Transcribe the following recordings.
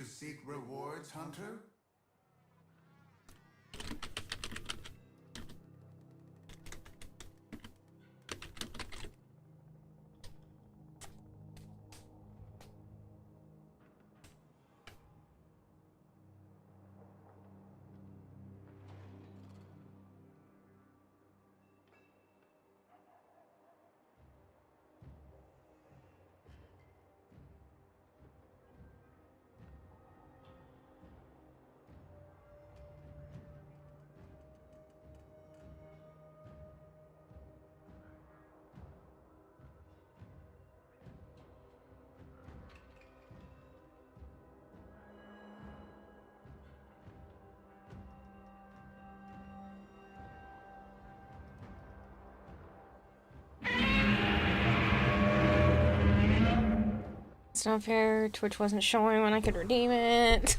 seek rewards, Hunter? It's not fair. Twitch wasn't showing when I could redeem it.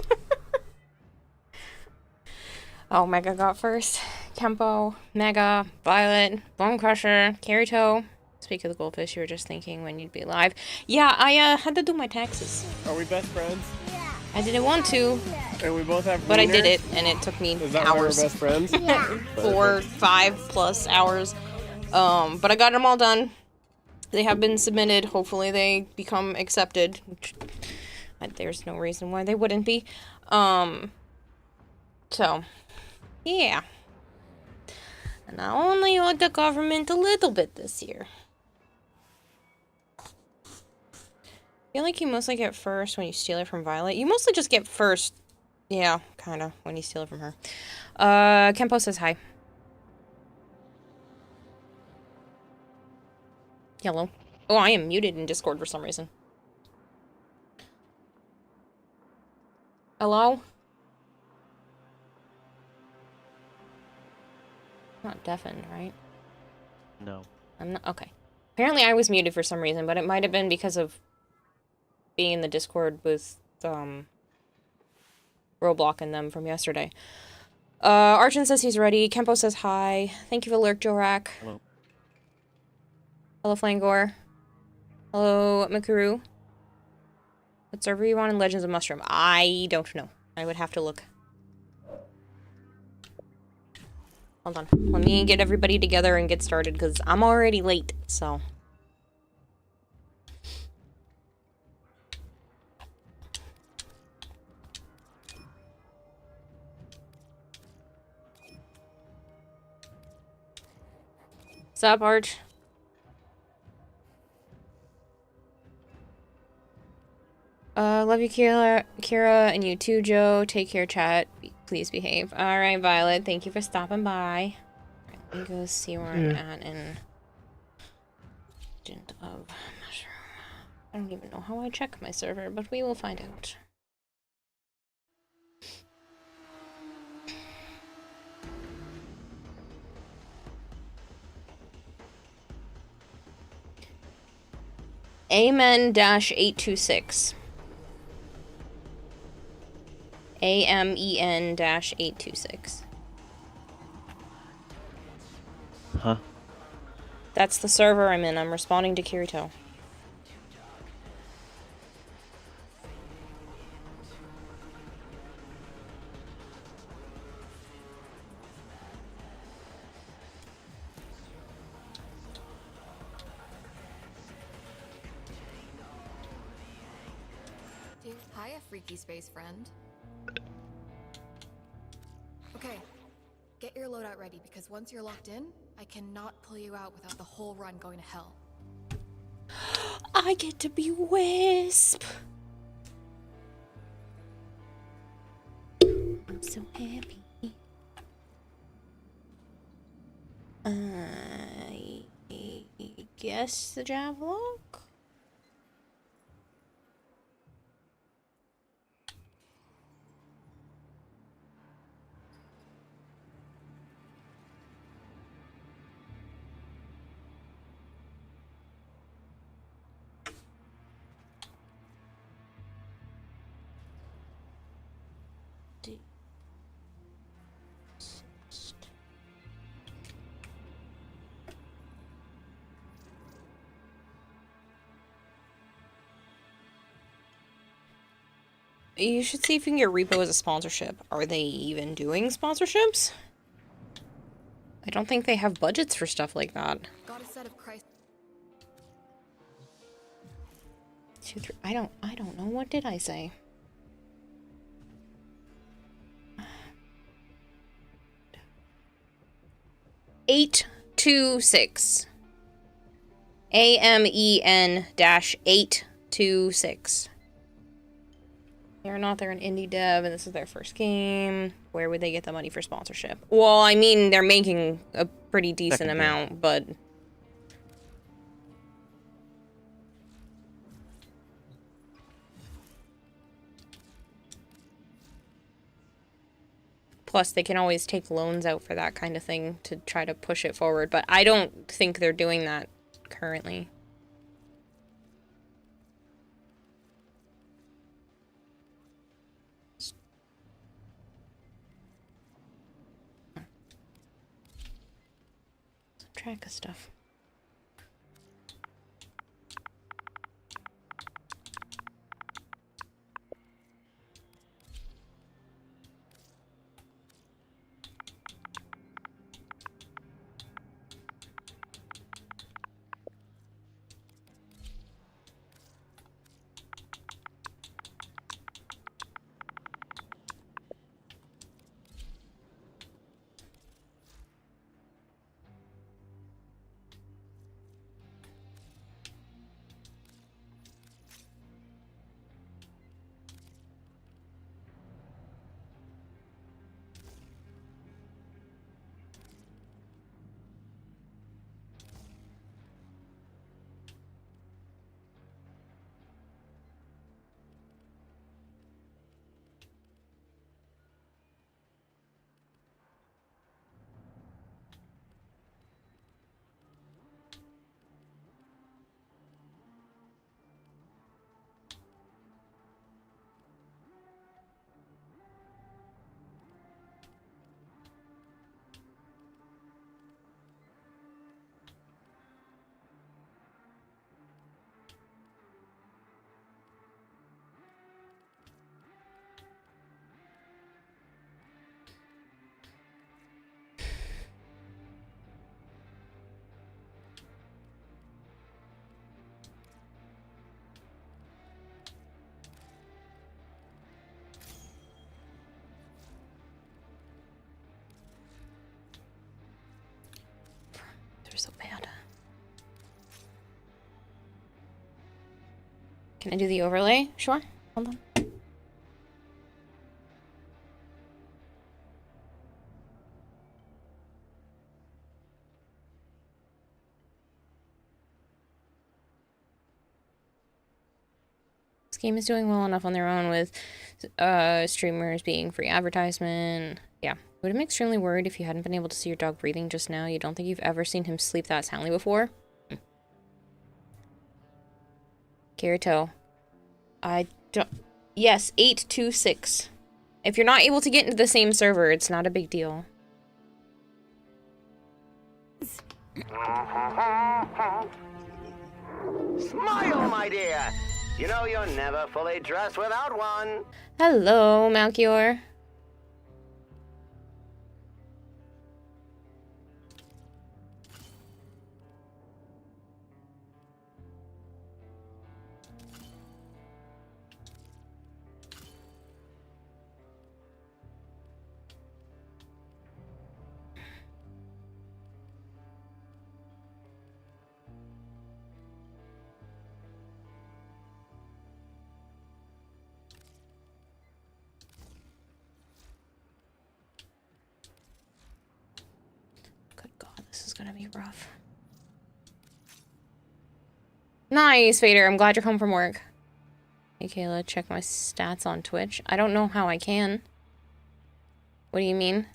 Oh, Mega got first. Kempo, Mega, Violet, Bone Crusher, Kirito. Speak of the goldfish, you were just thinking when you'd be live. Yeah, I had to do my taxes. Are we best friends? Yeah. I didn't want to. And we both have But wieners? I did it, and it took me Is that hours. why we're best friends? Yeah. 4, 5+ hours. But I got them all done. They have been submitted. Hopefully they become accepted. Which, there's no reason why they wouldn't be. So, yeah. And I only owed the government a little bit this year. I feel like you mostly get first when you steal it from Violet. You mostly just get first. Yeah, kind of, when you steal it from her. Kempo says hi. Hello. Oh, I am muted in Discord for some reason. Hello? Not deafened, right? No. I'm not. Okay. Apparently I was muted for some reason, but it might have been because of being in the Discord with, Roblox and them from yesterday. Archon says he's ready. Kempo says hi. Thank you for lurk, Jorak. Hello. Hello, Flangor. Hello, Mikuru. What server you on in Legends of Mushroom? I don't know. I would have to look. Hold on. Let me get everybody together and get started, because I'm already late, so... What's up, Arch? Love you, Kira, and you too, Joe. Take care, chat. Please behave. Alright, Violet, thank you for stopping by. Right, let me go see where I'm at in Legend of Mushroom. I don't even know how I check my server, but we will find out. Amen-826. AMEN-826. Huh? That's the server I'm in. I'm responding to Kirito. Hiya, freaky space friend. Okay, get your loadout ready, because once you're locked in, I cannot pull you out without the whole run going to hell. I get to be Wisp! I'm so happy. I guess the Javelok? You should see if you can get Repo as a sponsorship. Are they even doing sponsorships? I don't think they have budgets for stuff like that. Got a set of Christ. 2, 3. I don't know. What did I say? Eight 2 6. AMEN-826. They're not. They're an indie dev, and this is their first game. Where would they get the money for sponsorship? Well, I mean, they're making a pretty decent Second game. amount, but... Plus, they can always take loans out for that kind of thing to try to push it forward, but I don't think they're doing that currently. Track of stuff. They're so bad. Can I do the overlay? Sure. Hold on. This game is doing well enough on their own with streamers being free advertisement. Yeah. Would have been extremely worried if you hadn't been able to see your dog breathing just now. You don't think you've ever seen him sleep that soundly before? Kirito. I don't... Yes, 826. If you're not able to get into the same server, it's not a big deal. Smile, my dear. You know you're never fully dressed without one. Hello, Malchior. This is gonna be rough. Nice, Vader. I'm glad you're home from work. Hey, Kayla, check my stats on Twitch. I don't know how I can. What do you mean?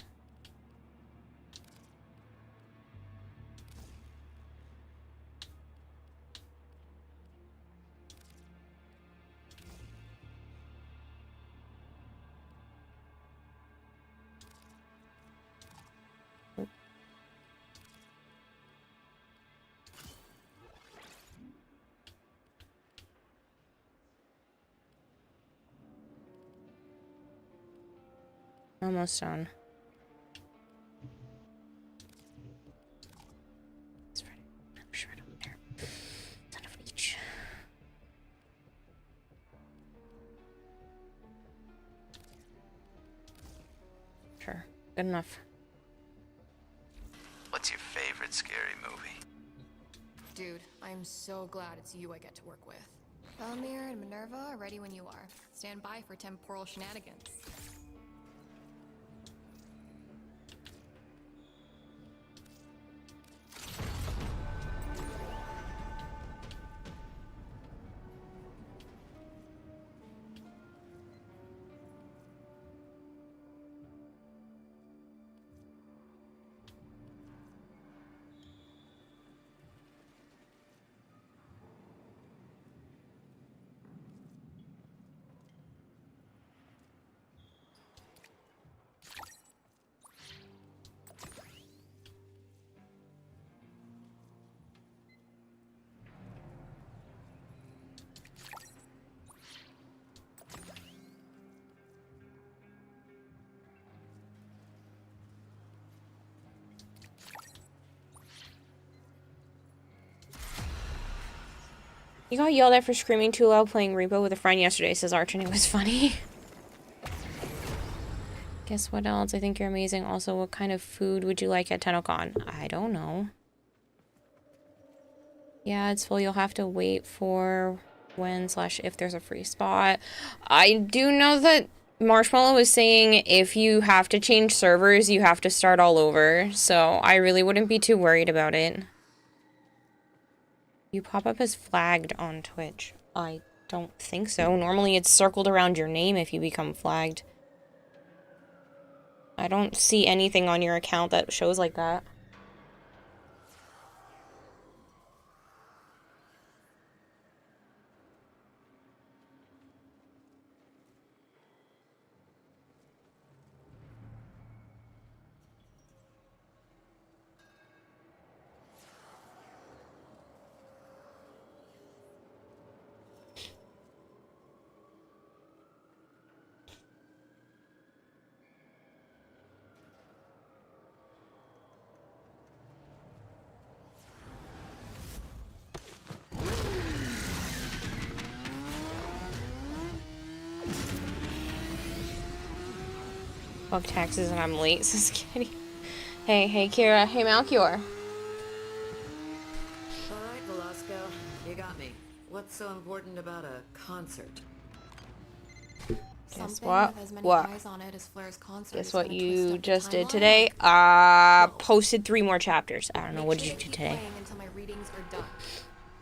Almost done. It's right. Push right up there. Son of a leech. Sure. Good enough. What's your favorite scary movie? Dude, I'm so glad it's you I get to work with. Belmir and Minerva are ready when you are. Stand by for temporal shenanigans. You got yelled at for screaming too loud playing Repo with a friend yesterday, says Arch, and it was funny. Guess what else? I think you're amazing. Also, what kind of food would you like at TennoCon? I don't know. Yeah, it's full. You'll have to wait for when/if there's a free spot. I do know that Marshmallow was saying if you have to change servers, you have to start all over. So I really wouldn't be too worried about it. You pop up as flagged on Twitch. I don't think so. Normally it's circled around your name if you become flagged. I don't see anything on your account that shows like that. Fuck taxes and I'm late, says Kitty. Hey, Kira. Hey, Malchior. Alright, Velasco. You got me. What's so important about a concert? Guess Something what? with as many What? eyes on it as Flair's concert Guess is what gonna twist you up the just did timeline. today? Posted 3 more chapters. I don't know. What did you do Keep today? playing until my readings are done.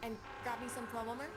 And grab me some promo merch.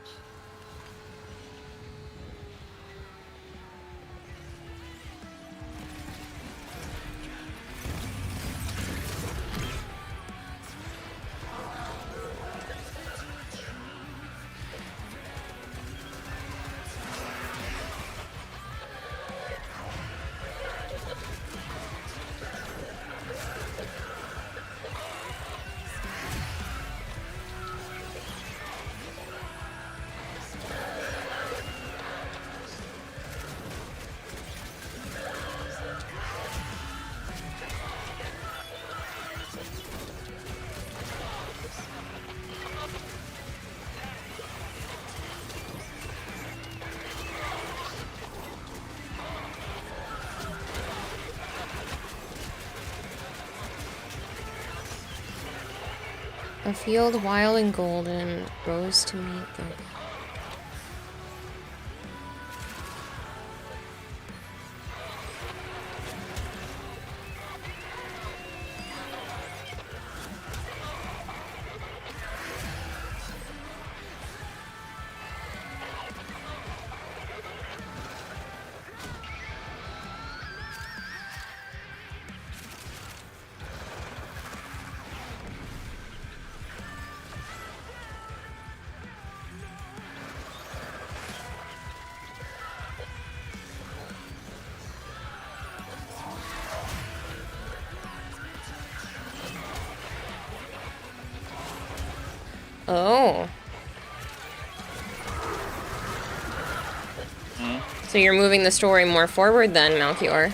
A field wild and golden rose to meet the... Oh. So you're moving the story more forward then, Malchior.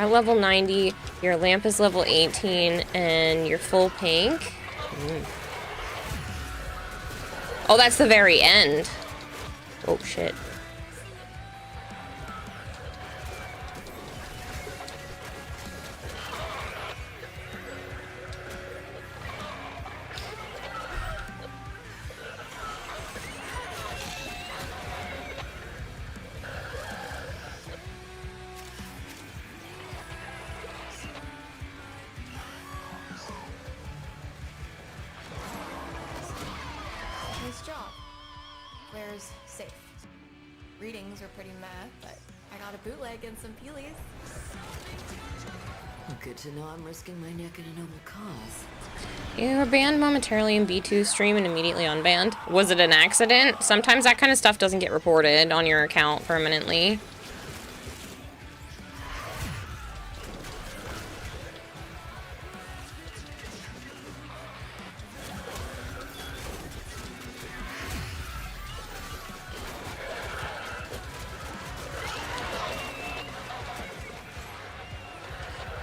at level 90, your lamp is level 18, and you're full pink. Oh, that's the very end. Oh, shit. Nice job. Where's safe? Readings were pretty meh, but I got a bootleg and some peelies. Good to know I'm risking my neck in a noble cause. You were banned momentarily in B2's stream and immediately unbanned. Was it an accident? Sometimes that kind of stuff doesn't get reported on your account permanently.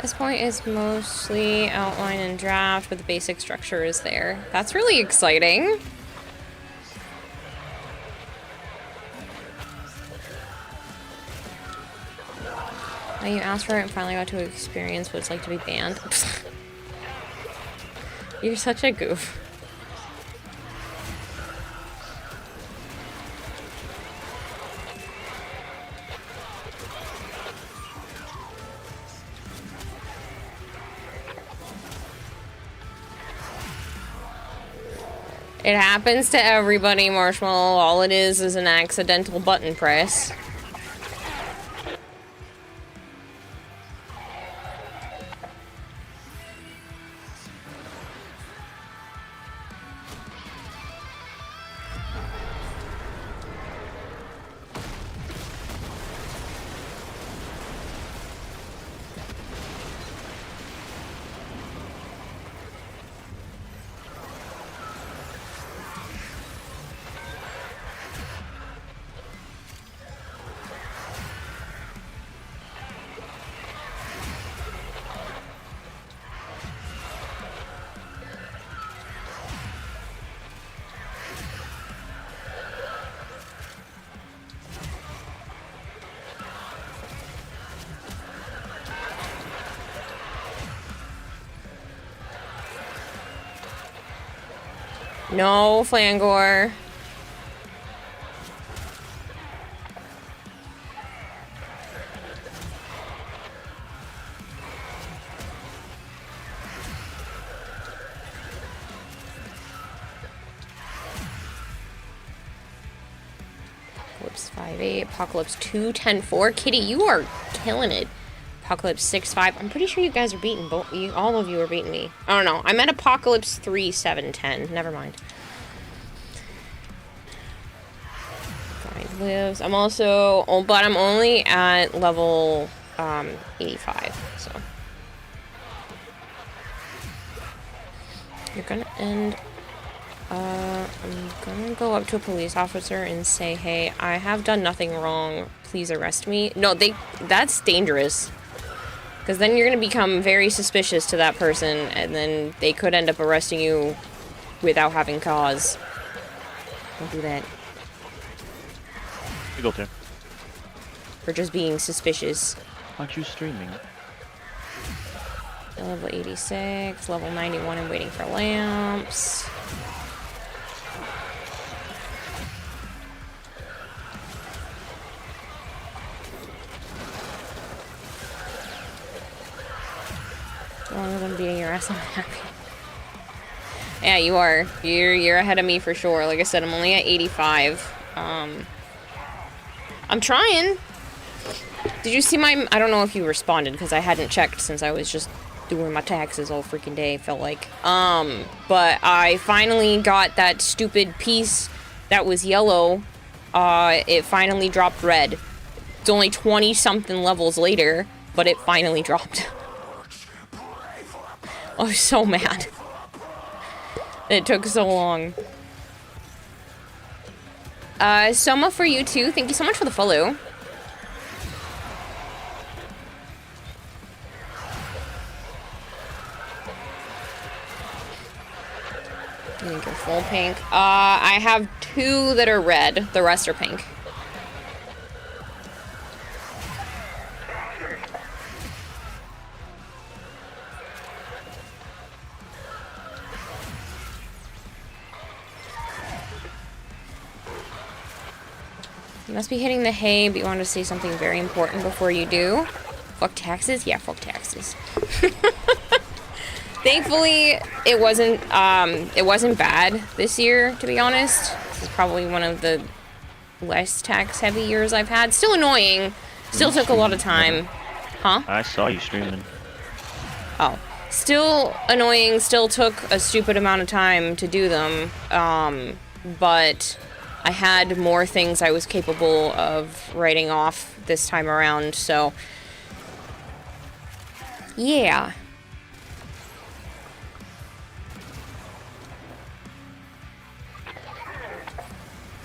This point is mostly outline and draft, but the basic structure is there. That's really exciting. Now you asked for it and finally got to experience what it's like to be banned. You're such a goof. It happens to everybody, Marshmallow. All it is an accidental button press. No, Flangor. Apocalypse 5-8, Apocalypse 2-10-4. Kitty, you are killing it. Apocalypse 6-5. I'm pretty sure you guys are beating both. All of you are beating me. I don't know. I'm at Apocalypse 3-7-10. Never mind. Find lives. I'm also, but I'm only at level 85. So you're gonna end. I'm gonna go up to a police officer and say, "Hey, I have done nothing wrong. Please arrest me." No, that's dangerous. Because then you're going to become very suspicious to that person, and then they could end up arresting you without having cause. Don't do that. You go there. For just being suspicious. Aren't you streaming? Level 86, level 91, I'm waiting for lamps. As long as I'm beating your ass, I'm happy. Yeah, you are. You're ahead of me for sure. Like I said, I'm only at 85. I'm trying. Did you see my... I don't know if you responded, because I hadn't checked since I was just doing my taxes all freaking day, felt like. But I finally got that stupid piece that was yellow. It finally dropped red. It's only 20-something levels later, but it finally dropped. I was so mad. It took so long. Soma for you too. Thank you so much for the follow. You think you're full pink? I have 2 that are red. The rest are pink. You must be hitting the hay, but you want to say something very important before you do. Fuck taxes? Yeah, fuck taxes. Thankfully, it wasn't bad this year, to be honest. This is probably one of the less tax-heavy years I've had. Still annoying. Still took a lot of time. Huh? I saw you streaming. Oh. Still annoying, still took a stupid amount of time to do them. But I had more things I was capable of writing off this time around, so... yeah.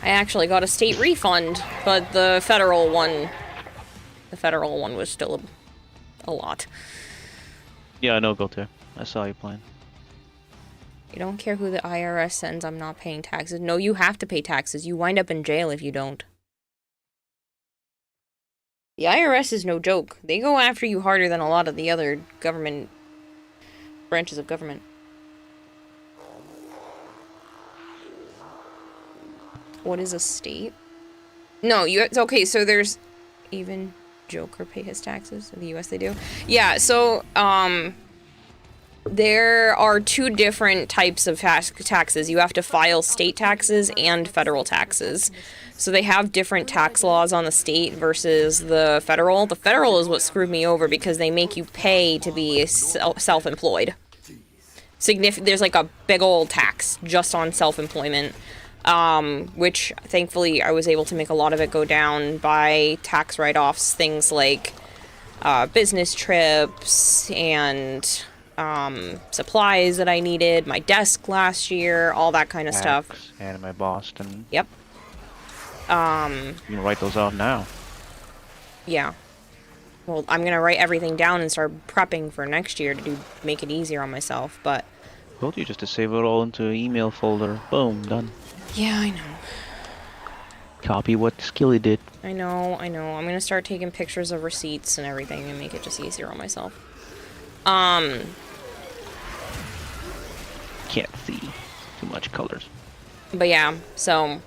I actually got a state refund, but the federal one was still a lot. Yeah, I know, Goter. I saw you playing. You don't care who the IRS sends, I'm not paying taxes. No, you have to pay taxes. You wind up in jail if you don't. The IRS is no joke. They go after you harder than a lot of the other government branches of government. What is a state? No, okay, so there's even Joker pay his taxes. In the US they do. Yeah, so there are 2 different types of taxes. You have to file state taxes and federal taxes. So they have different tax laws on the state versus the federal. The federal is what screwed me over because they make you pay to be self-employed. There's like a big old tax just on self-employment. Which thankfully I was able to make a lot of it go down by tax write-offs, things like business trips and supplies that I needed, my desk last year, all that kind of stuff. Anime Boston. Yep. You can write those out now. Yeah. Well, I'm gonna write everything down and start prepping for next year to make it easier on myself, but... Told you just to save it all into an email folder. Boom, done. Yeah, I know. Copy what Skilly did. I know. I'm gonna start taking pictures of receipts and everything and make it just easier on myself. Can't see too much colors. But yeah, so...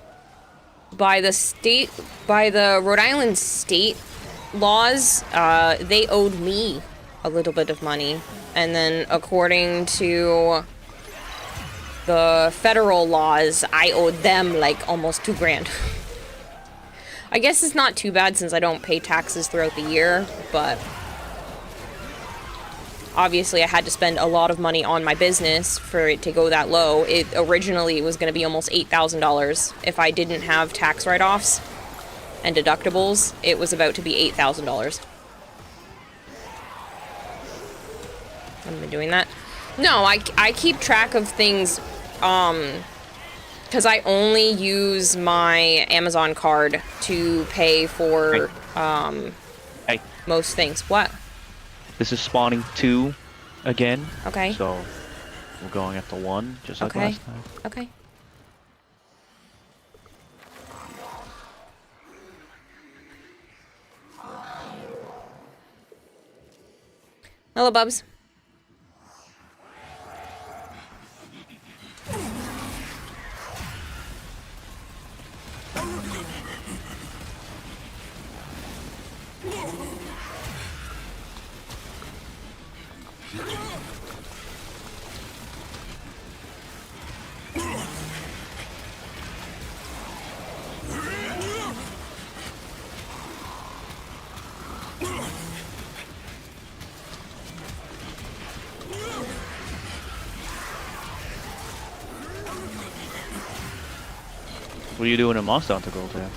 by the Rhode Island state laws, they owed me a little bit of money. And then according to the federal laws, I owed them like almost $2,000. I guess it's not too bad since I don't pay taxes throughout the year, but obviously I had to spend a lot of money on my business for it to go that low. It originally was going to be almost $8,000. If I didn't have tax write-offs and deductibles, it was about to be $8,000. I've been doing that. No, I keep track of things, because I only use my Amazon card to pay for, Hey. most things. What? This is spawning 2 again. Okay. So we're going after 1, just like Okay. last time. Okay. Hello, Bubs. What are you doing in Monster Hunter Gold there?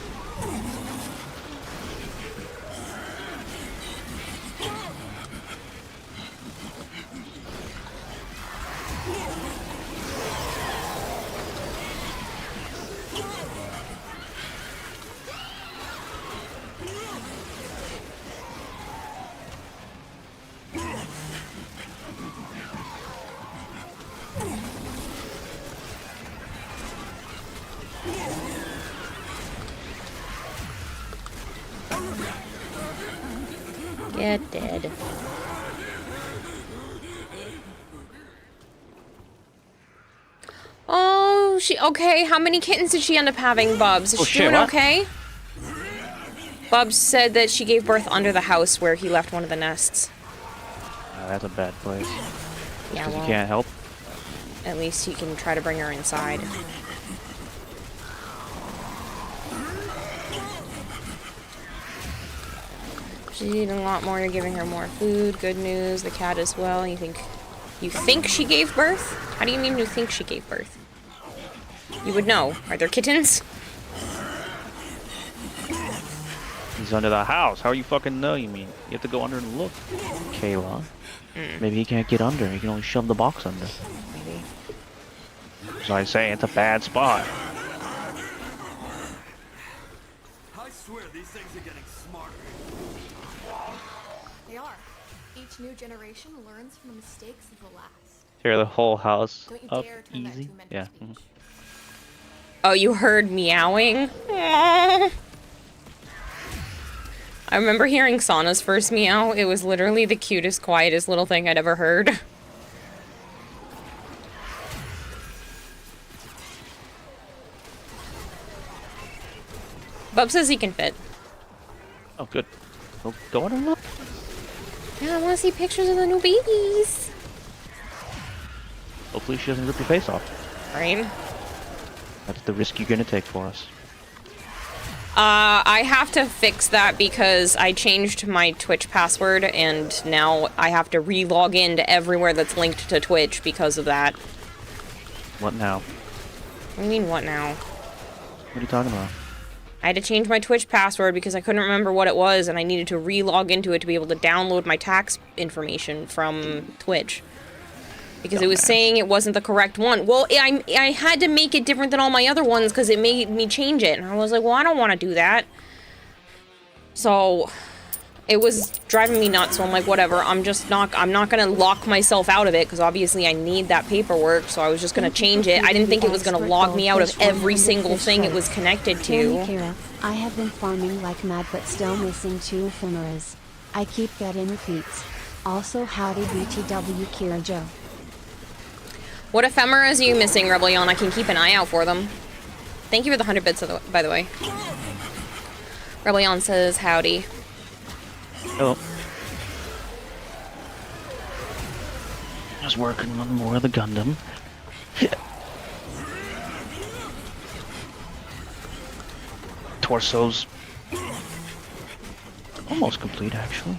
Get dead. Oh, okay. How many kittens did she end up having, Bubs? Is she doing okay? Bubs said that she gave birth under the house where he left one of the nests. That's a bad place. Yeah, Because well, you can't help. at least you can try to bring her inside. She's eating a lot more. You're giving her more food. Good news. The cat as well. You think she gave birth? How do you mean you think she gave birth? You would know. Are there kittens? He's under the house. How you fucking know, you mean? You have to go under and look. Kayla. Maybe he can't get under. He can only shove the box under. Maybe. So I say it's a bad spot. I swear these things are getting smarter. They are. Each new generation learns from the mistakes of the last. Tear the whole house Don't you up dare turn that easy. into a mental Yeah. speech. Oh, you heard meowing? Aww. I remember hearing Sana's first meow. It was literally the cutest, quietest little thing I'd ever heard. Bub says he can fit. Oh, good. Go on and look. Yeah, I want to see pictures of the new babies. Hopefully she doesn't rip your face off. Right? That's the risk you're gonna take for us. I have to fix that because I changed my Twitch password and now I have to re-log into everywhere that's linked to Twitch because of that. What now? What do you mean, what now? What are you talking about? I had to change my Twitch password because I couldn't remember what it was and I needed to re-log into it to be able to download my tax information from Twitch. Because it was saying it wasn't the correct one. Well, I had to make it different than all my other ones because it made me change it. And I was like, well, I don't want to do that. So, it was driving me nuts. So I'm like, whatever, I'm not going to lock myself out of it because obviously I need that paperwork. So I was just going to change it. I didn't think it was going to log me out of every single thing it was connected to. Kira, I have been farming like mad but still missing 2 ephemeras. I keep getting repeats. Also, howdy BTW Kira Joe. What ephemeras are you missing, Rebellion? I can keep an eye out for them. Thank you for the 100 bits, by the way. Rebellion says, howdy. Hello. I was working on more of the Gundam. Torsos. Almost complete, actually.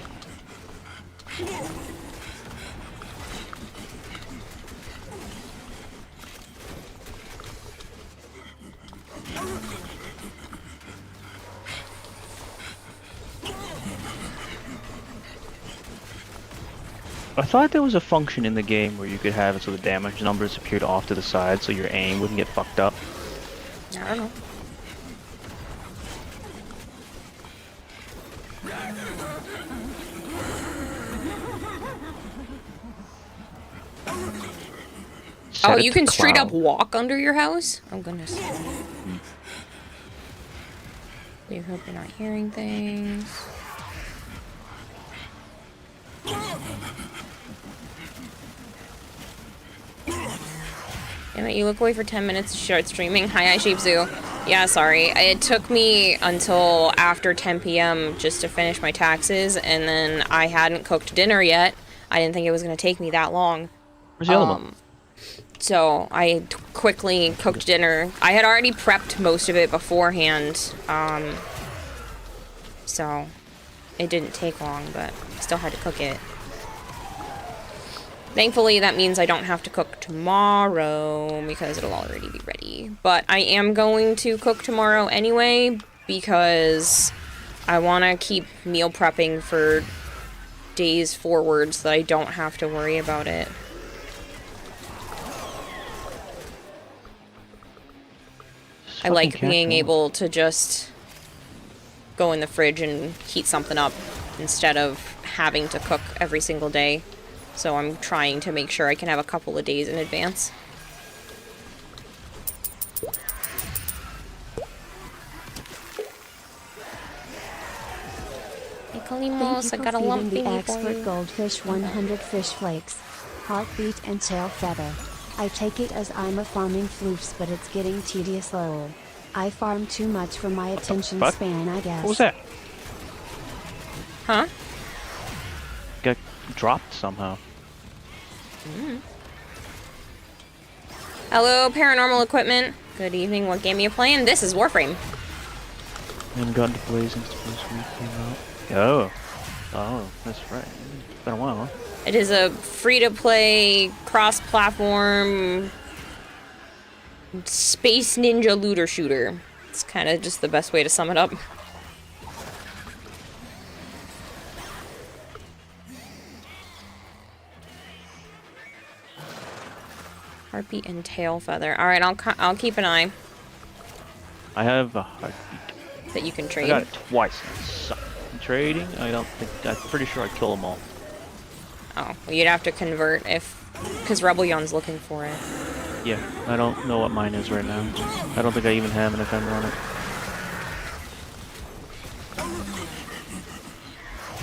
I thought there was a function in the game where you could have it so the damage numbers appeared off to the side so your aim wouldn't get fucked up. I don't know. Oh, you can straight up walk under your house? Oh, goodness. I hope you're not hearing things. Damn it, you look away for 10 minutes to start streaming. Hi, iShapeZoo. Yeah, sorry. It took me until after 10 p.m. just to finish my taxes, and then I hadn't cooked dinner yet. I didn't think it was going to take me that long. Where's the other one? So I quickly cooked dinner. I had already prepped most of it beforehand, so it didn't take long, but still had to cook it. Thankfully, that means I don't have to cook tomorrow because it'll already be ready. But I am going to cook tomorrow anyway because I want to keep meal prepping for days forward so that I don't have to worry about it. I like being able to just go in the fridge and heat something up instead of having to cook every single day. So I'm trying to make sure I can have a couple of days in advance. Hey, Thank you Kalimos, I for got a feeding lump the thingy for expert you. goldfish 100 fish flakes. Heartbeat and tail feather. I take it as I'm a farming floofs, but it's getting tedious lol. I farm too much for my attention fuck? span, I guess. What was that? Huh? Got dropped somehow. Hello, paranormal equipment. Good evening, what game are you playing? This is Warframe. I haven't gotten to play since the first week came out. Oh. Oh, that's right. It's been a while, huh? It is a free-to-play, cross-platform, space ninja looter shooter. It's kind of just the best way to sum it up. Heartbeat and tail feather. All right, I'll keep an eye I have a heartbeat. that you can I trade. got it twice. Trading? I don't think. I'm pretty sure I kill them all. Oh, well, you'd have to convert because Rebellion's looking for it. Yeah, I don't know what mine is right now. I don't think I even have an offender on it.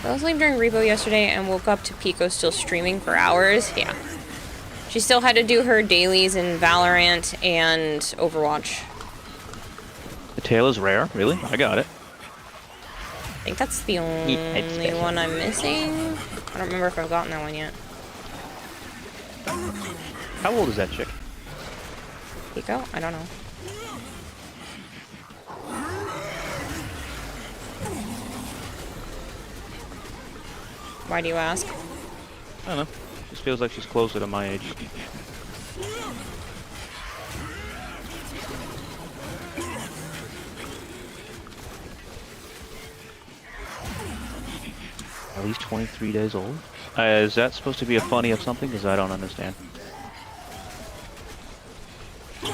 I was asleep during Repo yesterday and woke up to Pico still streaming for hours. Yeah. She still had to do her dailies in Valorant and Overwatch. The tail is rare? Really? I got it. I think that's the only one I'm missing. I don't remember if I've gotten that one yet. How old is that chick? Pico? I don't know. Why do you ask? I don't know. Just feels like she's closer to my age. At least 23 days old? Is that supposed to be a funny of something? Because I don't understand.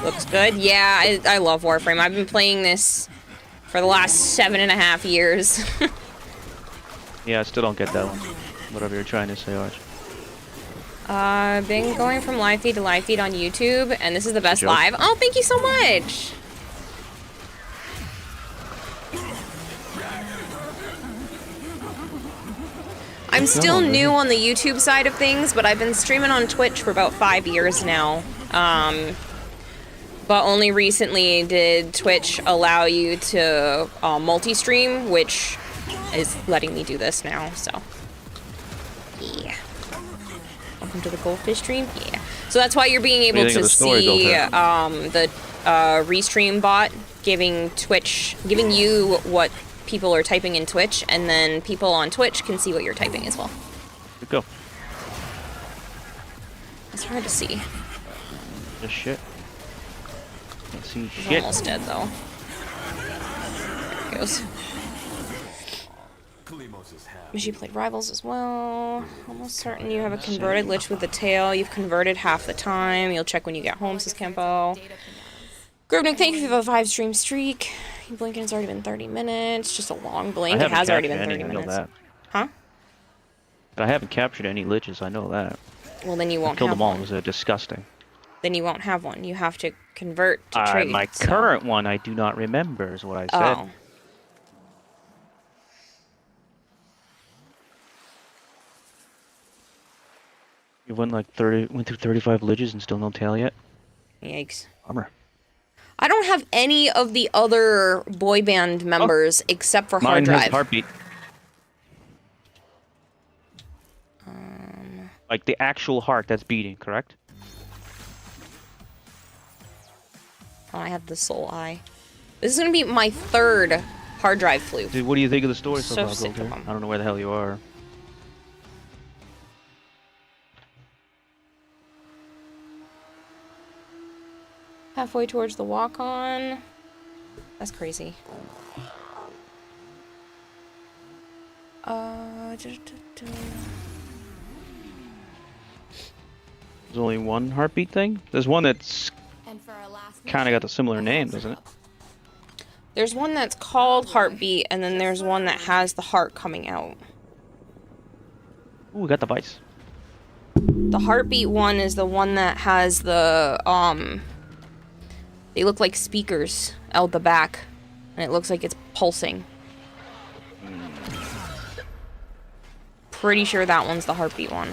Looks good. Yeah, I love Warframe. I've been playing this for the last 7.5 years. Yeah, I still don't get that one. Whatever you're trying to say, Arch. I've been going from live feed to live feed on YouTube, and this is the best Joke. live. Oh, thank you so much! I'm still new on the YouTube side of things, but I've been streaming on Twitch for about 5 years now. But only recently did Twitch allow you to multi-stream, which is letting me do this now, so. Yeah. Welcome to the goldfish stream? Yeah. So that's why you're being able to see the restream bot giving you what people are typing in Twitch, and then people on Twitch can see what you're typing as well. Good go. It's hard to see. Just shit. Can't see He's shit. almost dead, though. There he goes. She played Rivals as well. Almost certain you have a converted lich with the tail. You've converted half the time. You'll check when you get home, says Campo. Grubnik, thank you for the 5 stream streak. Blinking has already been 30 minutes. Just a long blink. It has already been 30 minutes. That. Huh? But I haven't captured any liches, I know that. Well, then you won't killed have them all. one. It was disgusting. Then you won't have one. You have to convert to trade. My current one I do not remember is what I said. Oh. You went through 35 liches and still no tail yet? Yikes. Bummer. I don't have any of the other boy band members except for hard Mine has drive. heartbeat. Like the actual heart that's beating, correct? Oh, I have the soul eye. This is gonna be my 3rd hard drive floof. Dude, what do you think of the story so far, sick of Goldfish? them. I don't know where the hell you are. Halfway towards the walk-on. That's crazy. There's only one heartbeat thing? There's one that's kind of got the similar name, doesn't it? There's one that's called Heartbeat, and then there's one that has the heart coming out. Ooh, we got the vice. The Heartbeat one is the one that has the, they look like speakers out the back, and it looks like it's pulsing. pretty sure that one's the heartbeat one.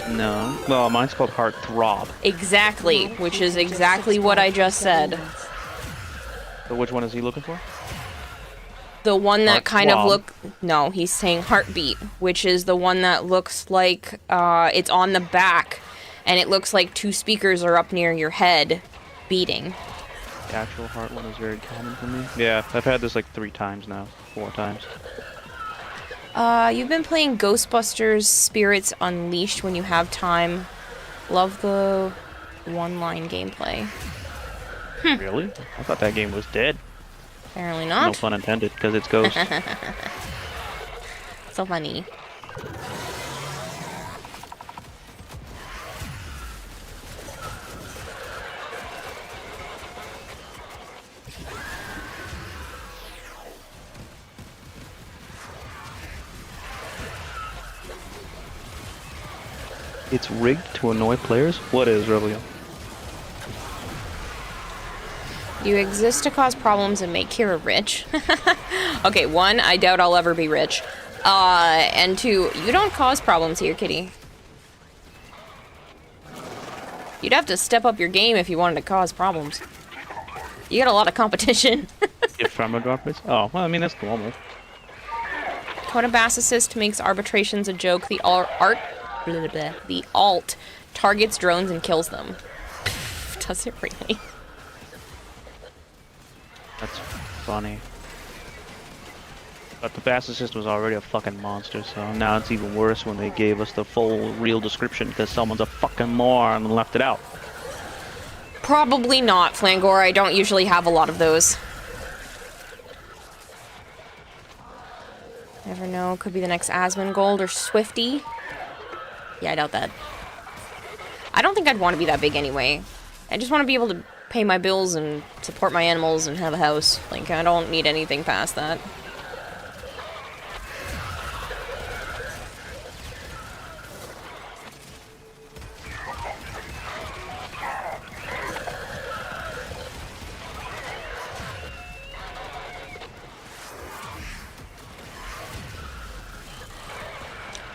No. Well, mine's called Heart Throb. Exactly, which is exactly what I just said. So which one is he looking for? The one that Heart kind of throb. no, he's saying heartbeat, which is the one that looks like it's on the back, and it looks like 2 speakers are up near your head, beating. The actual heart one is very common for me. Yeah, I've had this like 3 times now. 4 times. You've been playing Ghostbusters Spirits Unleashed when you have time. Love the one-line gameplay. Really? I thought that game was dead. Apparently No not. pun intended, because it's Ghost. So funny. It's rigged to annoy players? What is, Rebellion? You exist to cause problems and make Kira rich. Okay, 1, I doubt I'll ever be rich. And 2, you don't cause problems here, kitty. You'd have to step up your game if you wanted to cause problems. You got a lot of competition. If I'm a drop race? Oh, well, I mean, that's normal. Coda Bass Assist makes arbitrations a joke. The the alt targets drones and kills them. Does it really? That's funny. But the Bass Assist was already a fucking monster, so now it's even worse when they gave us the full real description because someone's a fucking moron and left it out. Probably not, Flangor. I don't usually have a lot of those. Never know. Could be the next Asmongold or Swifty. Yeah, I doubt that. I don't think I'd want to be that big anyway. I just want to be able to pay my bills and support my animals and have a house. Like, I don't need anything past that.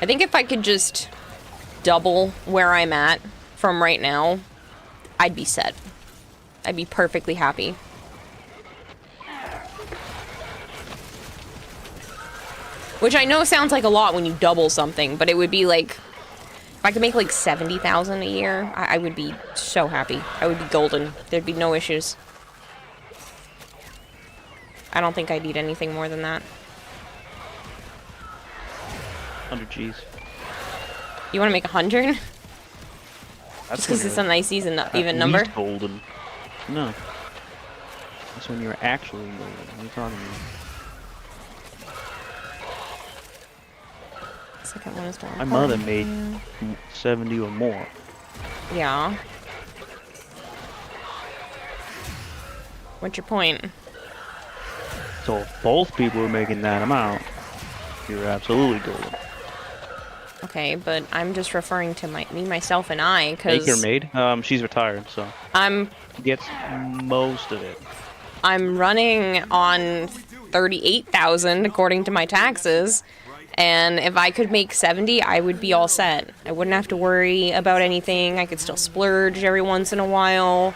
I think if I could just double where I'm at from right now, I'd be set. I'd be perfectly happy. Which I know sounds like a lot when you double something, but it would be like, if I could make like 70,000 a year, I would be so happy. I would be golden. There'd be no issues. I don't think I'd need anything more than that. 100 G's. You want to make 100? That's Just because it's a nice even number? Golden. No. That's when you're actually golden. What are you talking about? Second one is more My mother important. made 70 or more. Yeah. What's your point? So if both people were making that amount, you're absolutely golden. Okay, but I'm just referring to me, myself, and I, because Baker maid? She's retired, so I'm gets most of it. I'm running on 38,000 according to my taxes, and if I could make 70, I would be all set. I wouldn't have to worry about anything. I could still splurge every once in a while.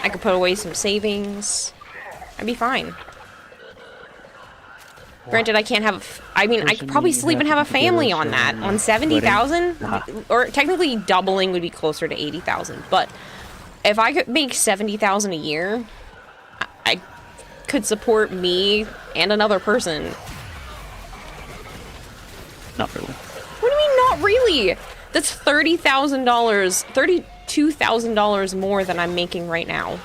I could put away some savings. I'd be fine. Granted, I can't have. I mean, I could probably still even have a family on that. On 70,000, or technically doubling would be closer to 80,000. But if I could make 70,000 a year, I could support me and another person. Not really. What do you mean, not really? That's $30,000, $32,000 more than I'm making right now.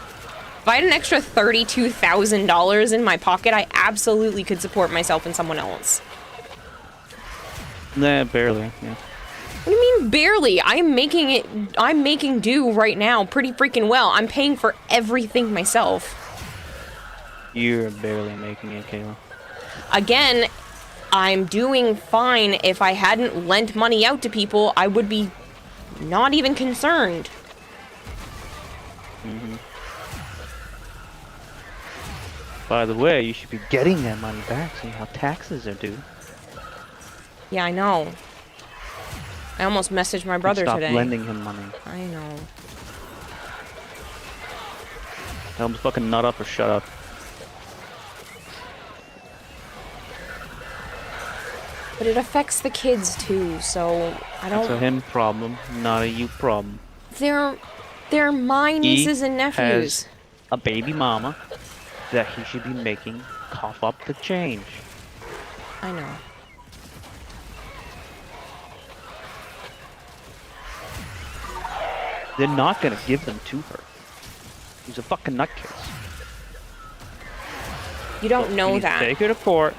If I had an extra $32,000 in my pocket, I absolutely could support myself and someone else. Nah, barely, yeah. What do you mean, barely? I'm making do right now pretty freaking well. I'm paying for everything myself. You're barely making it, Kayla. Again, I'm doing fine. If I hadn't lent money out to people, I would be not even concerned. Mm-hmm. By the way, you should be getting that money back, seeing how taxes are due. Yeah, I know. I almost messaged my brother Stop today. lending him money. I know. Tell him to fucking nut up or shut up. But it affects the kids too, so I don't. It's a him problem, not a you problem. They're my nieces and nephews. Has a baby mama that he should be making cough up the change. I know. They're not gonna give them to her. He's a fucking nutcase. You don't So know you need to that. take her to court.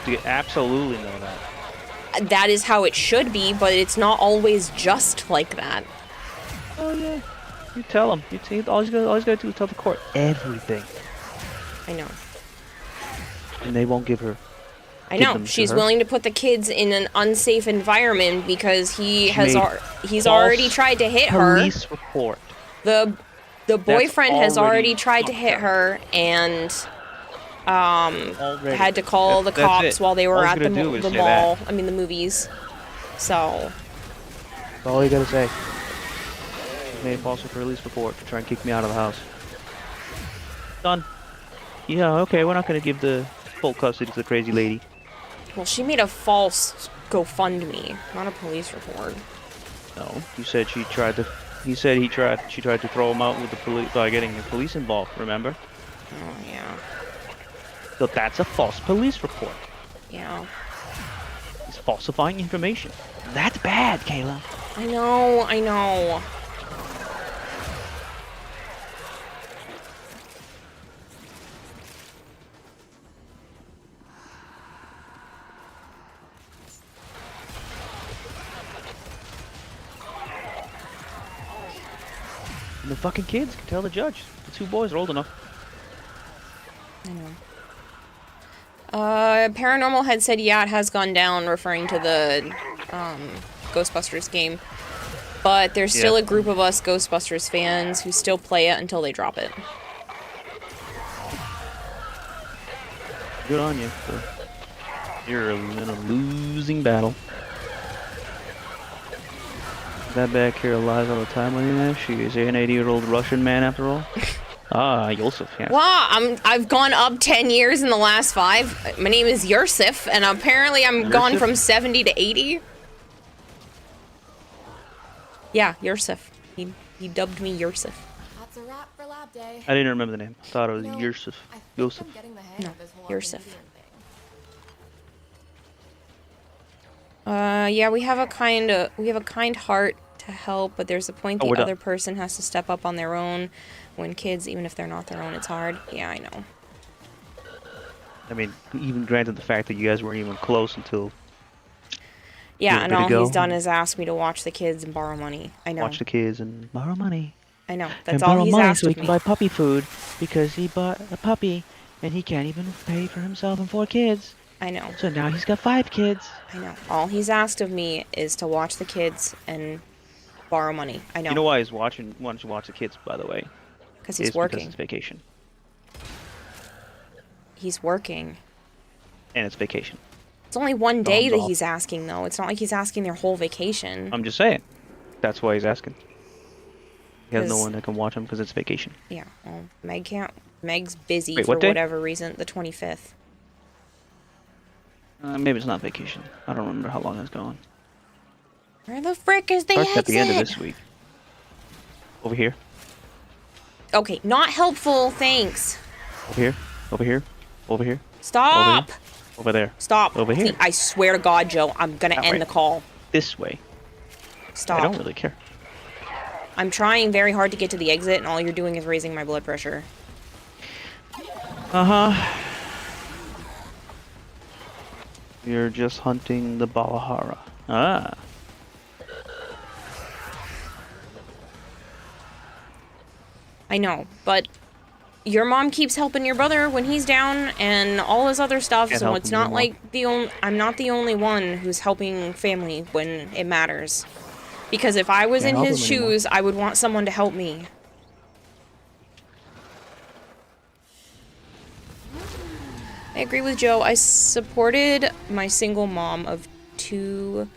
You absolutely know that. That is how it should be, but it's not always just like that. Oh yeah. You tell him. All you gotta do is tell the court everything. I know. And they won't give her. I give know. them to She's her. willing to put the kids in an unsafe environment because he's made already false tried to hit her. Police report. The boyfriend has already already tried to fucked hit up. her and Already. had to call the That's cops it. while they were All at he's the gonna do is say mall. that. I mean the movies. So That's all you gotta say. She made a false police report to try and kick me out of the house. Done. Yeah, okay, we're not gonna give the full custody to the crazy lady. well, she made a false GoFundMe, not a police report. No, you said she tried to. He said she tried to throw him out with the police by getting the police involved. Remember? Oh yeah, So that's a false police report. yeah. He's falsifying information. That's bad, Kayla. I know. And the fucking kids can tell the judge. The two boys are old enough. I know. Paranormal had said, yeah, it has gone down, referring to the Ghostbusters game. But there's still a group of us Ghostbusters fans who still play it until they drop it. Good on you. You're in a losing battle. That back here lies all the time on you. She is an 80-year-old Russian man after all. Ah, Yosef, yeah. Wow, I've gone up 10 years in the last 5. My name is Yusuf, and apparently I'm gone from 70 to 80. Yeah, Yusuf. He dubbed me Yusuf. That's a wrap for lab day. I didn't remember the name. I thought it was Yosef. I think Yosef. I'm getting the hang No, of this whole Yusuf. Archimedean thing. Yeah, we have a kind heart to help, but there's a point the we're done. other person has to step up on their own. When kids, even if they're not their own, it's hard. Yeah, I know. I mean, even granted the fact that you guys weren't even close until Yeah, You're and good to all go. he's done is ask me to watch the kids and borrow money. I know. watch the kids and borrow money. I know. And That's borrow all he's money asked so he of can me. buy puppy food because he bought a puppy and he can't even pay for himself and 4 kids. I know. So now he's got 5 kids. I know. All he's asked of me is to watch the kids and borrow money. I know. You know why he's wants to watch the kids, by the way? Because Is he's working. Because it's vacation. He's working. And it's vacation. It's only one day that off. he's asking, though. It's not like he's asking their whole vacation. I'm just saying. That's why he's asking. He has no 'Cause- one that can watch him because it's vacation. Yeah. Well, Meg can't. Meg's busy Wait, for what day? whatever reason. The 25th. Maybe it's not vacation. I don't remember how long it's going. Where the frick is the Starts exit? at the end of this week. Over here. Okay, not helpful. Thanks. Over here. Over here. Over here. Stop. Over there. Stop. Over here. I swear to God, Joe, I'm gonna That end way. the call. This way. Stop. I don't really care. I'm trying very hard to get to the exit, and all you're doing is raising my blood pressure. Uh-huh. You're just hunting the Balahara. Ah. I know, but your mom keeps helping your brother when he's down and all his other stuff, Can't so help it's him not anymore. like I'm not the only one who's helping family when it matters. Because if I was Can't in help his him anymore. shoes, I would want someone to help me. agree with Joe. I supported my single mom of two,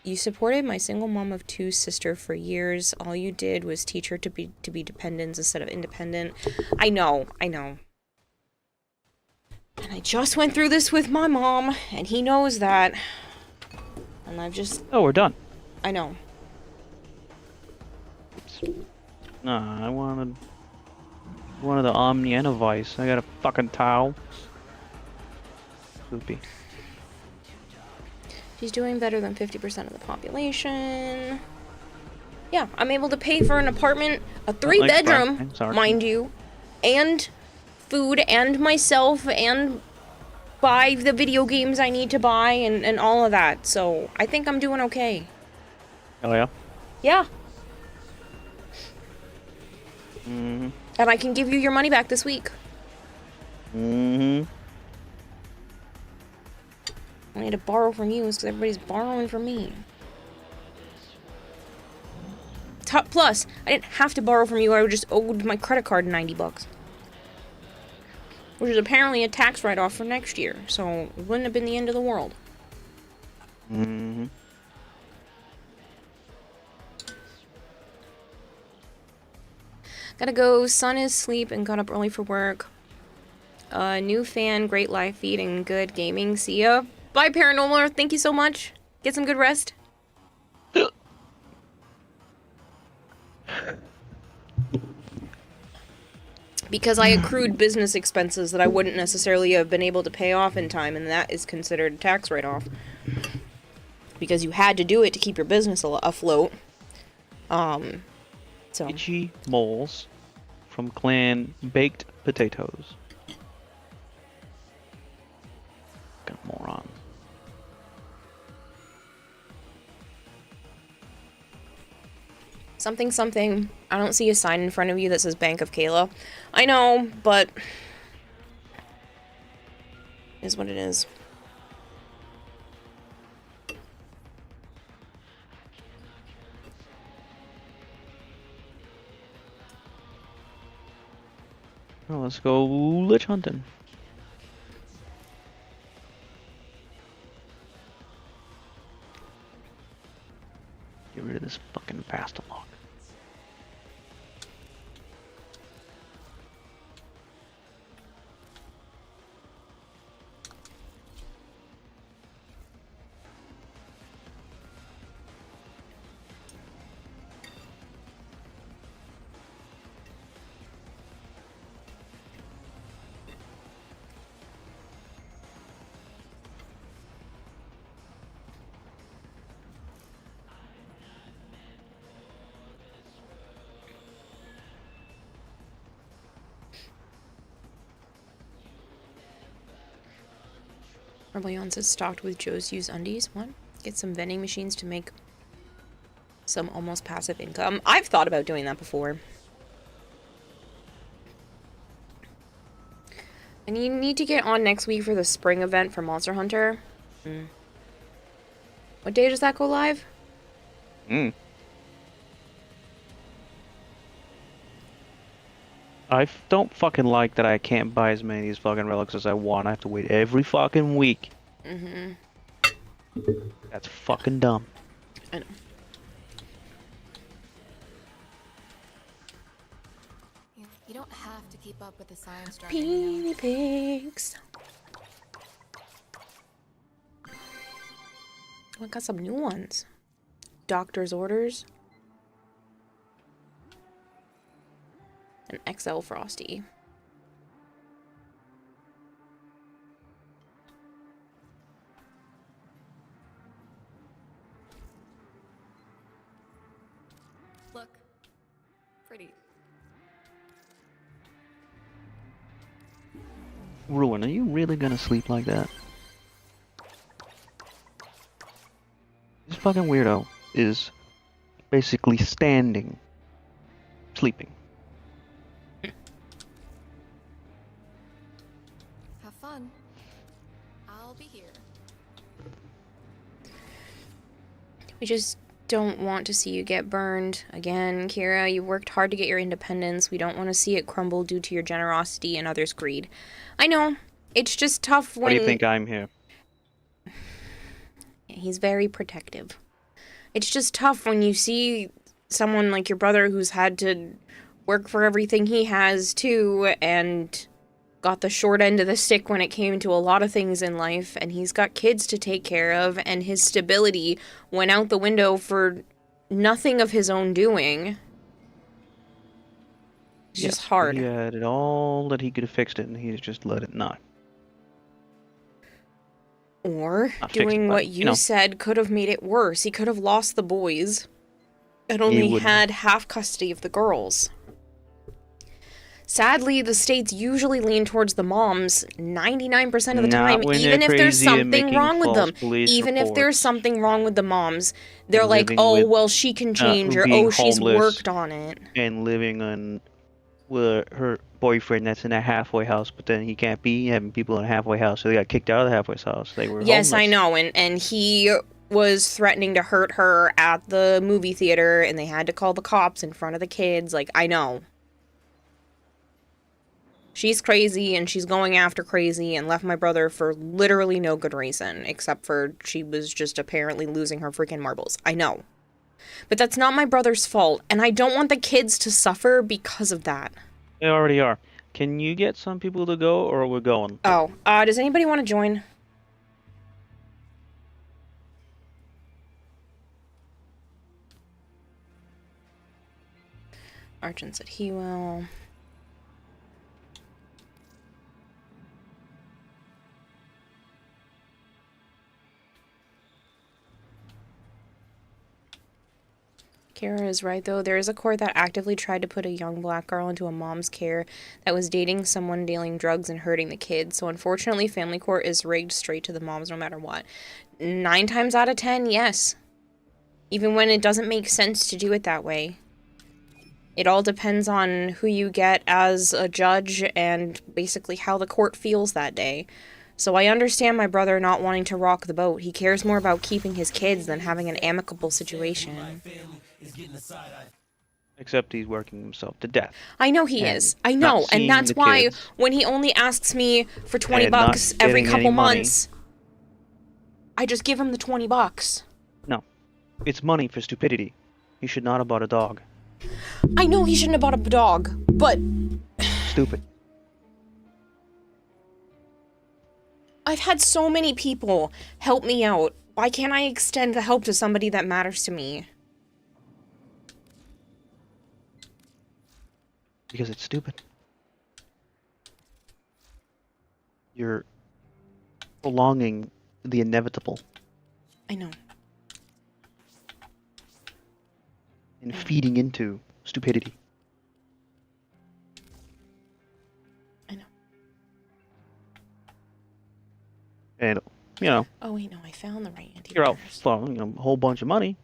you supported my single mom of two sister for years. All you did was teach her to be dependent instead of independent. I know. And I just went through this with my mom, and he knows that. And I've just... Oh, we're done. I know. Nah, I wanted the Omniana Vice. I got a fucking towel. Poopy. She's doing better than 50% of the population. Yeah, I'm able to pay for an apartment, a 3-bedroom, mind you, and food, and myself, and buy the video games I need to buy, and all of that. So, I think I'm doing okay. Oh, yeah? Yeah. Mm-hmm. And I can give you your money back this week. Mm-hmm. I need to borrow from you because everybody's borrowing from me. Plus, I didn't have to borrow from you. I just owed my credit card $90. Which is apparently a tax write-off for next year. So, it wouldn't have been the end of the world. Mm-hmm. Gotta go. Son is asleep and got up early for work. New fan, great live feed, and good gaming. See ya. Bye, Paranormal. Thank you so much. Get some good rest. Because I accrued business expenses that I wouldn't necessarily have been able to pay off in time, and that is considered a tax write-off. Because you had to do it to keep your business afloat. So. Itchy moles from Clan Baked Potatoes. Fucking moron. Something, something. I don't see a sign in front of you that says Bank of Kayla. I know, but... is what it is. Oh, let's go lich hunting. Get rid of this fucking pasta log. Rebellion says stocked with Joe's used undies. What? Get some vending machines to make some almost passive income. I've thought about doing that before. And you need to get on next week for the spring event for Monster Hunter. What day does that go live? I don't fucking like that I can't buy as many of these fucking relics as I want. I have to wait every fucking week. That's fucking dumb. I know. You don't have to keep up with the science drive. Beanie pigs. Oh, I got some new ones. Doctor's orders. An XL Frosty. Look. Pretty. Ruin, are you really gonna sleep like that? This fucking weirdo is basically standing, sleeping. Have fun. I'll be here. We just don't want to see you get burned. Again, Kira, you worked hard to get your independence. We don't want to see it crumble due to your generosity and others' greed. I know. It's just tough when... Why do you think I'm here? He's very protective. It's just tough when you see someone like your brother who's had to work for everything he has, too, and got the short end of the stick when it came to a lot of things in life, and he's got kids to take care of, and his stability went out the window for nothing of his own doing. It's just hard. He had it all that he could have fixed it, and he just let it not. Or Not doing fixed, but, what you said could have made it worse. He could have lost the boys and only had half custody of the girls. Sadly, the states usually lean towards the moms 99% of the time, even if there's something wrong with them. Even if there's something wrong with the moms, they're like, oh, well, she can change, or oh, she's worked on it. And living on with her boyfriend that's in a halfway house, but then he can't be having people in a halfway house, so they got kicked out of the halfway house. They were Yes, homeless. I know, and he was threatening to hurt her at the movie theater, and they had to call the cops in front of the kids. Like, I know. She's crazy, and she's going after crazy, and left my brother for literally no good reason, except for she was just apparently losing her freaking marbles. I know. But that's not my brother's fault, and I don't want the kids to suffer because of that. They already are. Can you get some people to go, or we're going? Oh, does anybody want to join? Archon said he will. Kara is right, though. There is a court that actively tried to put a young black girl into a mom's care that was dating someone dealing drugs and hurting the kids. So unfortunately, family court is rigged straight to the moms no matter what. 9 times out of 10, yes. Even when it doesn't make sense to do it that way. It all depends on who you get as a judge and basically how the court feels that day. So I understand my brother not wanting to rock the boat. He cares more about keeping his kids than having an amicable situation. Except he's working himself to death. I know he is. I know, and that's why when he only asks me for 20 bucks every couple months, I just give him the 20 bucks. No. It's money for stupidity. He should not have bought a dog. I know he shouldn't have bought a dog, but... Stupid. I've had so many people help me out. Why can't I extend the help to somebody that matters to me? Because it's stupid. You're prolonging the inevitable. I know. And feeding into stupidity. I know. And, you know... Oh, wait, no, I found the right antivirus. You're out for, a whole bunch of money,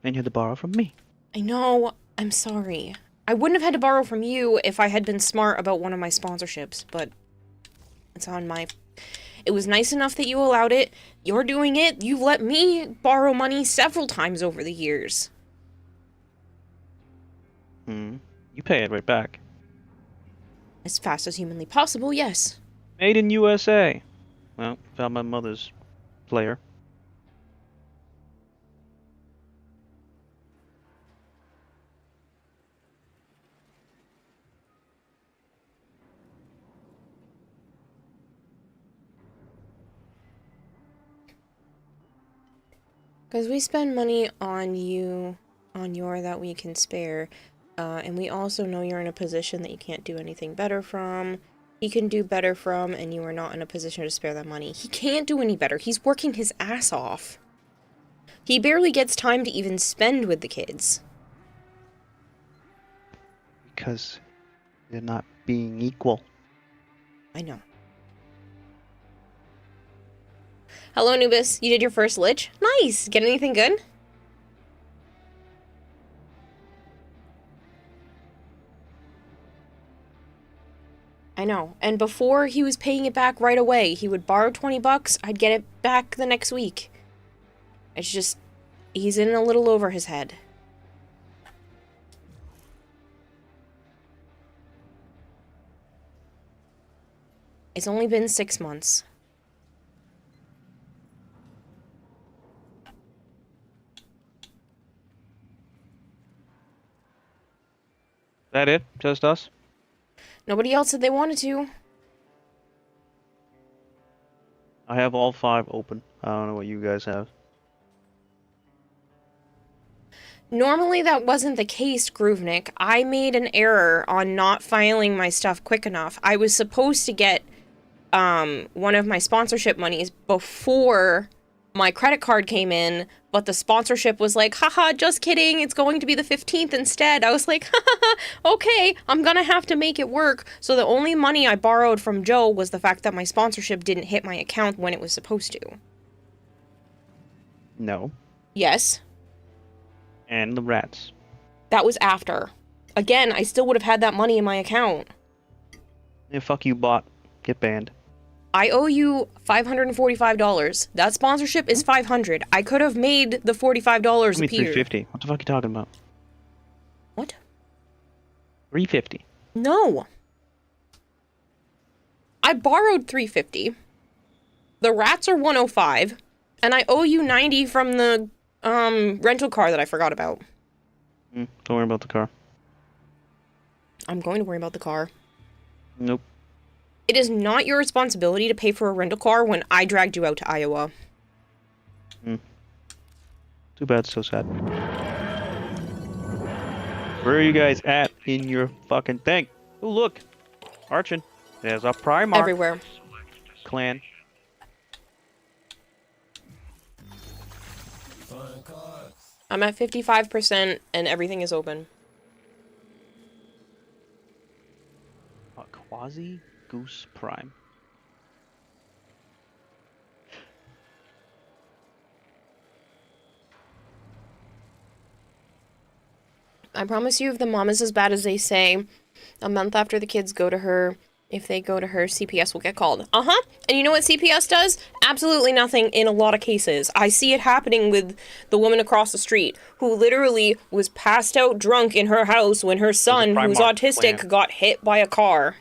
and you had to borrow from me. I know. I'm sorry. I wouldn't have had to borrow from you if I had been smart about one of my sponsorships, but it's on my... It was nice enough that you allowed it. You're doing it. You've let me borrow money several times over the years. You pay it right back. As fast as humanly possible, yes. Made in USA. Well, found my mother's player. Because we spend money on you, on your that we can spare, and we also know you're in a position that you can't do anything better from. He can do better from, and you are not in a position to spare that money. He can't do any better. He's working his ass off. He barely gets time to even spend with the kids. Because they're not being equal. I know. Hello, Anubis. You did your first lich? Nice! Get anything good? I know. And before he was paying it back right away. He would borrow 20 bucks, I'd get it back the next week. It's just, he's in a little over his head. It's only been 6 months. That it? Just us? Nobody else said they wanted to. I have all 5 open. I don't know what you guys have. Normally that wasn't the case, Groovenick. I made an error on not filing my stuff quick enough. I was supposed to get one of my sponsorship monies before my credit card came in, but the sponsorship was like, haha, just kidding, it's going to be the 15th instead. I was like, haha, okay, I'm gonna have to make it work. So the only money I borrowed from Joe was the fact that my sponsorship didn't hit my account when it was supposed to. No. Yes. And the rats. That was after. Again, I still would have had that money in my account. Yeah, fuck you, bot. Get banned. I owe you $545. That sponsorship is $500. I could have made the $45 Give me appear. $350. What the fuck are you talking about? What? $350. No. I borrowed $350. The rats are $105, and I owe you $90 from the rental car that I forgot about. Don't worry about the car. I'm going to worry about the car. Nope. It is not your responsibility to pay for a rental car when I dragged you out to Iowa. Too bad, so sad. Where are you guys at in your fucking thing? Oh, look! Archon. There's a Primarch Everywhere. clan. I'm at 55% and everything is open. Quasi Goose Prime. I promise you, if the mom is as bad as they say, a month after the kids go to her, if they go to her, CPS will get called. Uh-huh. And you know what CPS does? Absolutely nothing in a lot of cases. I see it happening with the woman across the street who literally was passed out drunk in her house when her son, who's autistic, got hit by a car.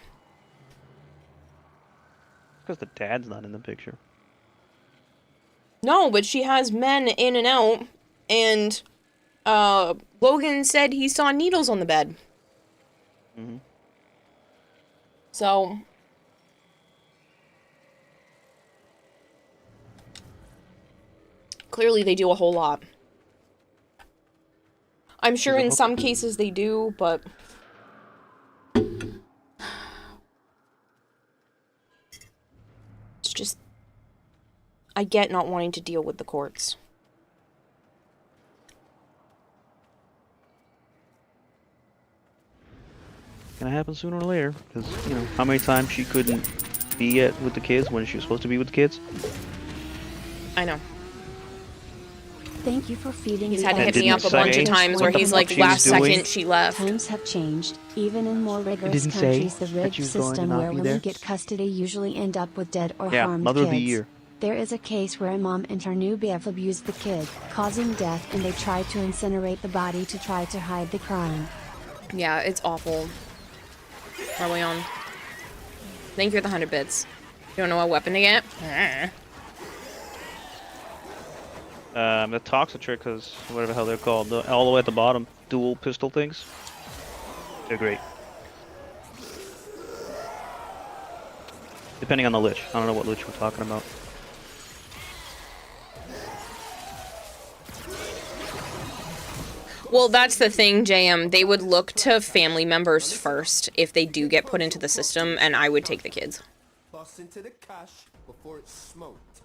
Because the dad's not in the picture. No, but she has men in and out, and Logan said he saw needles on the bed. So, clearly they do a whole lot. I'm sure in some cases they do, but it's just, I get not wanting to deal with the courts. Gonna happen sooner or later, because, you know, how many times she couldn't be with the kids when she was supposed to be with the kids? I know. Thank you for feeding. He's had to hit me up a bunch of times where he's like, last second she left. Times have changed. Even in more rigorous countries, the rigged system where women get custody usually end up with dead or harmed Mother of the kids. Year. There is a case where a mom and her new BF abused the kid, causing death, and they tried to incinerate the body to try to hide the crime. Yeah, it's awful. Are we on? Thank you for the 100 bits. You don't know what weapon to get? The Toxitricas, whatever the hell they're called, all the way at the bottom, dual pistol things. They're great. Depending on the lich. I don't know what lich we're talking about. Well, that's the thing, JM. They would look to family members first if they do get put into the system, and I would take the kids. Bust into the cash before it's smoked.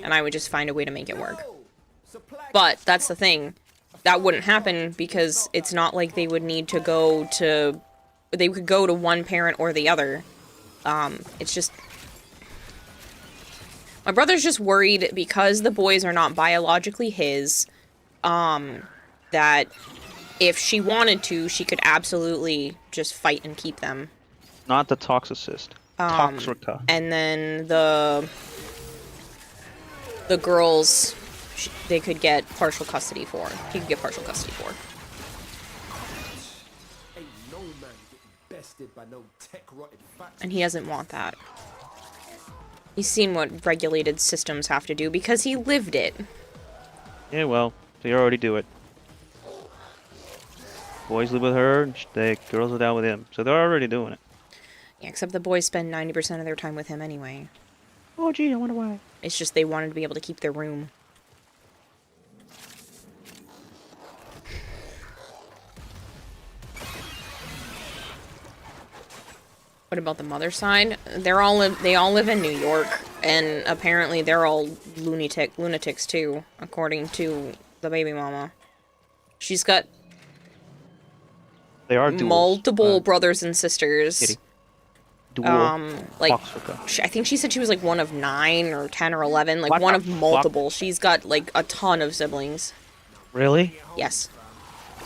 And I would just find a way to make it work. But that's the thing. That wouldn't happen because it's not like they would need to go to... They could go to one parent or the other. It's just... My brother's just worried because the boys are not biologically his, that if she wanted to, she could absolutely just fight and keep them. Not the Toxicist. Toxica. And then the girls, they could get partial custody for. He could get partial custody for. Ain't no man getting best molested by no tech-rotted factory. And he doesn't want that. He's seen what regulated systems have to do because he lived it. Yeah, well, they already do it. Boys live with her, and the girls are down with him. So they're already doing it. Yeah, except the boys spend 90% of their time with him anyway. Oh, gee, I wonder why. It's just they wanted to be able to keep their room. What about the mother's side? They all live in New York, and apparently they're all lunatics too, according to the baby mama. She's got They are duels. multiple brothers and sisters. Kitty. Dual. Like Foxhook. I think she said she was like one of 9 or 10 or 11, like What one the of multiple. She's got like a ton of siblings. Really? Yes.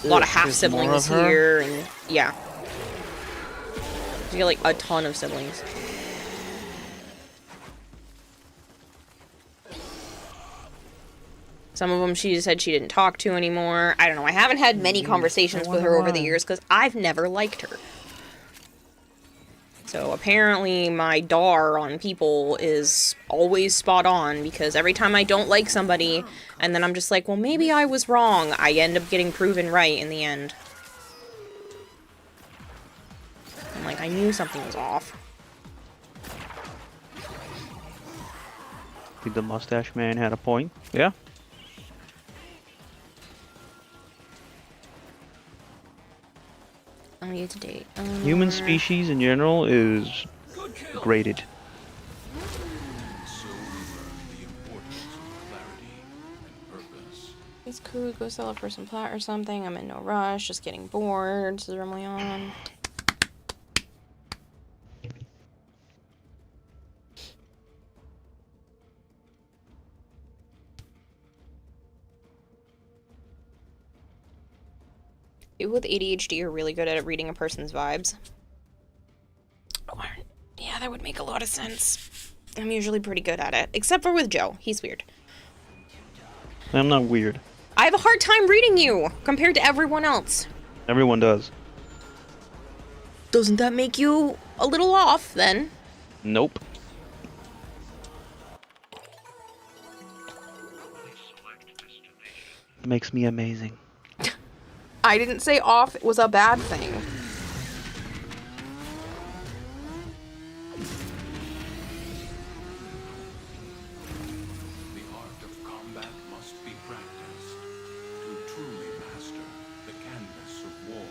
A lot of half There's more siblings of her? here, and yeah. She's got like a ton of siblings. Some of them she said she didn't talk to anymore. I don't know. I haven't had many conversations with her over the years because I've never liked her. So apparently my dar on people is always spot on because every time I don't like somebody and then I'm just like, well, maybe I was wrong, I end up getting proven right in the end. I'm like, I knew something was off. I think the mustache man had a point. Yeah. Oh, you to date. Human species in general is graded. It's cool. Go sell it for some plat or something. I'm in no rush. Just getting bored. This is normally on. People with ADHD are really good at reading a person's vibes. Oh, yeah, that would make a lot of sense. I'm usually pretty good at it. Except for with Joe. He's weird. I'm not weird. I have a hard time reading you compared to everyone else. Everyone does. Doesn't that make you a little off, then? Nope. Makes me amazing. I didn't say off was a bad thing. The art of combat must be practiced to truly master the canvas of war.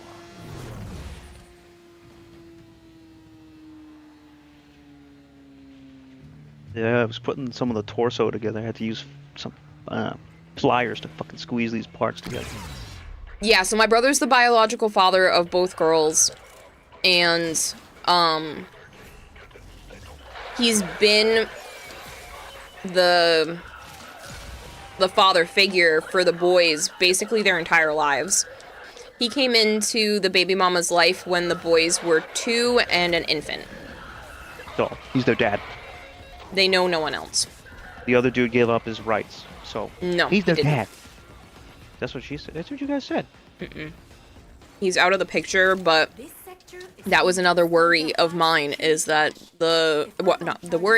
Yeah, I was putting some of the torso together. I had to use some pliers to fucking squeeze these parts together. Yeah, so my brother's the biological father of both girls, and, he's been the father figure for the boys basically their entire lives. He came into the baby mama's life when the boys were 2 and an infant. So, he's their dad. They know no one else. The other dude gave up his rights, so No, he's their he didn't. dad. That's what she said. That's what you guys said. He's out of the picture, but that was another worry of mine, is that the worry